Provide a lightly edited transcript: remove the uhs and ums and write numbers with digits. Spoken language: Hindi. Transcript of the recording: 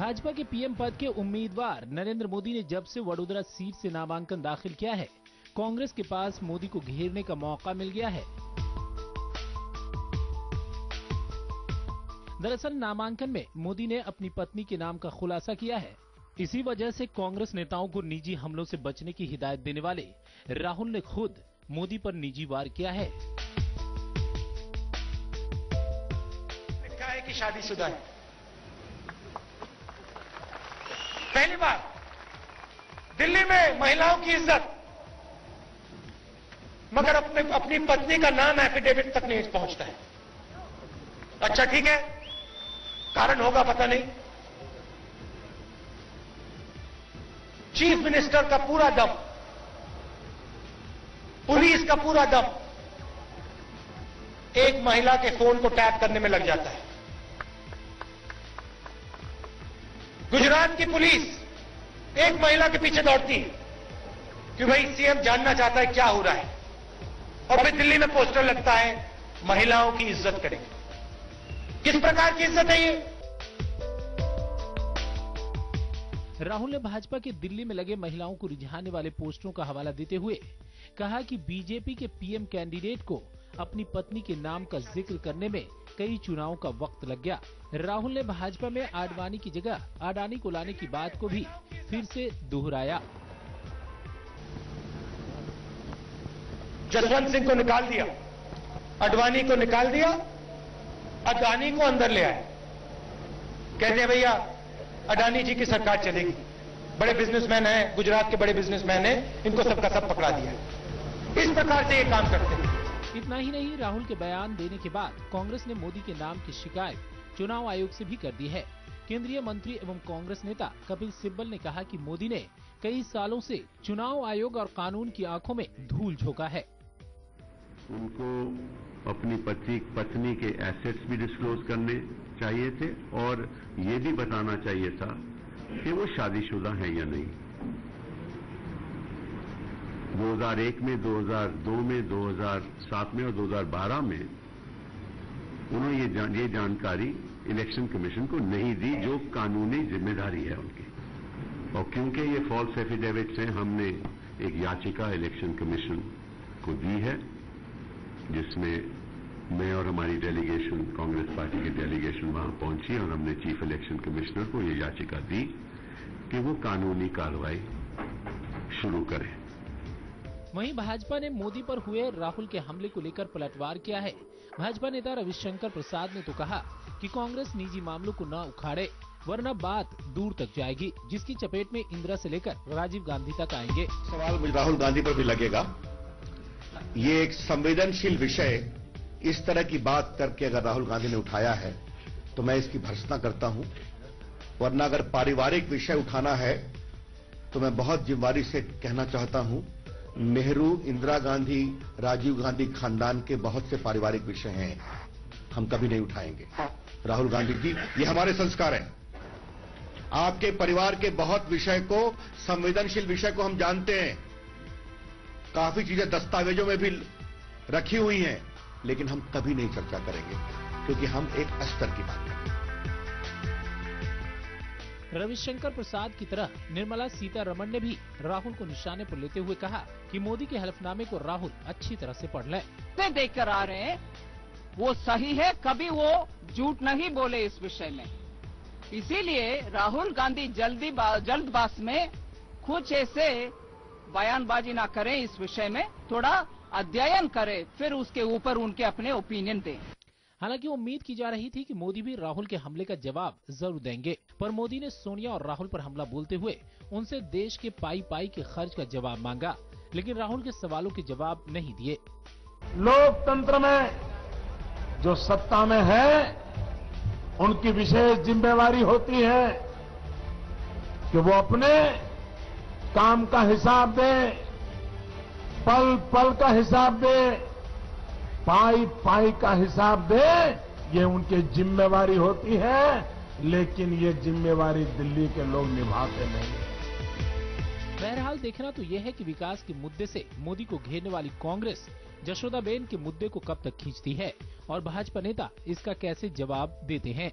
भाजपा के पीएम पद के उम्मीदवार नरेंद्र मोदी ने जब से वडोदरा सीट से नामांकन दाखिल किया है, कांग्रेस के पास मोदी को घेरने का मौका मिल गया है। दरअसल नामांकन में मोदी ने अपनी पत्नी के नाम का खुलासा किया है। इसी वजह से कांग्रेस नेताओं को निजी हमलों से बचने की हिदायत देने वाले राहुल ने खुद मोदी पर निजी वार किया है। लिखा है कि शादीशुदा है। पहली बार दिल्ली में महिलाओं की इज्जत, मगर अपनी पत्नी का नाम एफिडेविट तक नहीं पहुंचता है। अच्छा ठीक है, कारण होगा पता नहीं। चीफ मिनिस्टर का पूरा दम, पुलिस का पूरा दम एक महिला के फोन को टैप करने में लग जाता है। गुजरात की पुलिस एक महिला के पीछे दौड़ती है कि भाई सीएम जानना चाहता है क्या हो रहा है, और फिर दिल्ली में पोस्टर लगता है महिलाओं की इज्जत करेंगे। किस प्रकार की इज्जत है ये? राहुल ने भाजपा के दिल्ली में लगे महिलाओं को रिझाने वाले पोस्टरों का हवाला देते हुए कहा कि बीजेपी के पीएम कैंडिडेट को अपनी पत्नी के नाम का जिक्र करने में कई चुनावों का वक्त लग गया। राहुल ने भाजपा में आडवाणी की जगह अडानी को लाने की बात को भी फिर से दोहराया। जसवंत सिंह को निकाल दिया, अडवाणी को निकाल दिया, अडानी को अंदर ले आए। कहते हैं भैया अडानी जी की सरकार चलेगी, बड़े बिजनेसमैन हैं, गुजरात के बड़े बिजनेसमैन हैं, इनको सबका सब पकड़ा दिया। इस प्रकार से ये काम करते हैं। इतना ही नहीं, राहुल के बयान देने के बाद कांग्रेस ने मोदी के नाम की शिकायत चुनाव आयोग से भी कर दी है। केंद्रीय मंत्री एवं कांग्रेस नेता कपिल सिब्बल ने कहा कि मोदी ने कई सालों से चुनाव आयोग और कानून की आंखों में धूल झोंका है। उनको अपनी पत्नी के एसेट्स भी डिस्क्लोज करने चाहिए थे और ये भी बताना चाहिए था कि वो शादीशुदा है या नहीं। 2001 में, 2002 में, 2007 में और 2012 में उन्होंने ये जानकारी इलेक्शन कमीशन को नहीं दी, जो कानूनी जिम्मेदारी है उनकी। और क्योंकि ये फॉल्स एफिडेविट्स हैं, हमने एक याचिका इलेक्शन कमीशन को दी है, जिसमें मैं और हमारी डेलीगेशन, कांग्रेस पार्टी की डेलीगेशन वहां पहुंची और हमने चीफ इलेक्शन कमिश्नर को ये याचिका दी कि वो कानूनी कार्रवाई शुरू करें। वहीं भाजपा ने मोदी पर हुए राहुल के हमले को लेकर पलटवार किया है। भाजपा नेता रविशंकर प्रसाद ने तो कहा कि कांग्रेस निजी मामलों को न उखाड़े, वरना बात दूर तक जाएगी, जिसकी चपेट में इंदिरा से लेकर राजीव गांधी तक आएंगे। सवाल मुझे राहुल गांधी पर भी लगेगा। ये एक संवेदनशील विषय इस तरह की बात करके अगर राहुल गांधी ने उठाया है तो मैं इसकी भर्त्सना करता हूं, वरना अगर पारिवारिक विषय उठाना है तो मैं बहुत जिम्मेदारी से कहना चाहता हूं, नेहरू, इंदिरा गांधी, राजीव गांधी खानदान के बहुत से पारिवारिक विषय हैं, हम कभी नहीं उठाएंगे। राहुल गांधी जी, ये हमारे संस्कार हैं। आपके परिवार के बहुत विषय को, संवेदनशील विषय को हम जानते हैं, काफी चीजें दस्तावेजों में भी रखी हुई हैं, लेकिन हम कभी नहीं चर्चा करेंगे क्योंकि हम एक स्तर की बात करेंगे। रविशंकर प्रसाद की तरह निर्मला सीतारमण ने भी राहुल को निशाने पर लेते हुए कहा कि मोदी के हलफनामे को राहुल अच्छी तरह से पढ़ ले। देखकर आ रहे हैं वो सही है, कभी वो झूठ नहीं बोले इस विषय में। इसीलिए राहुल गांधी जल्दबाज में कुछ ऐसे बयानबाजी ना करें, इस विषय में थोड़ा अध्ययन करें, फिर उसके ऊपर उनके अपने ओपिनियन दें। हालांकि उम्मीद की जा रही थी कि मोदी भी राहुल के हमले का जवाब जरूर देंगे, पर मोदी ने सोनिया और राहुल पर हमला बोलते हुए उनसे देश के पाई के खर्च का जवाब मांगा, लेकिन राहुल के सवालों के जवाब नहीं दिए। लोकतंत्र में जो सत्ता में है उनकी विशेष जिम्मेवारी होती है कि वो अपने काम का हिसाब दे, पल पल का हिसाब दे, पाई का हिसाब दे, ये उनकी जिम्मेवारी होती है, लेकिन ये जिम्मेवारी दिल्ली के लोग निभाते नहीं। बहरहाल देखना तो यह है कि विकास के मुद्दे से मोदी को घेरने वाली कांग्रेस जशोदाबेन के मुद्दे को कब तक खींचती है और भाजपा नेता इसका कैसे जवाब देते हैं।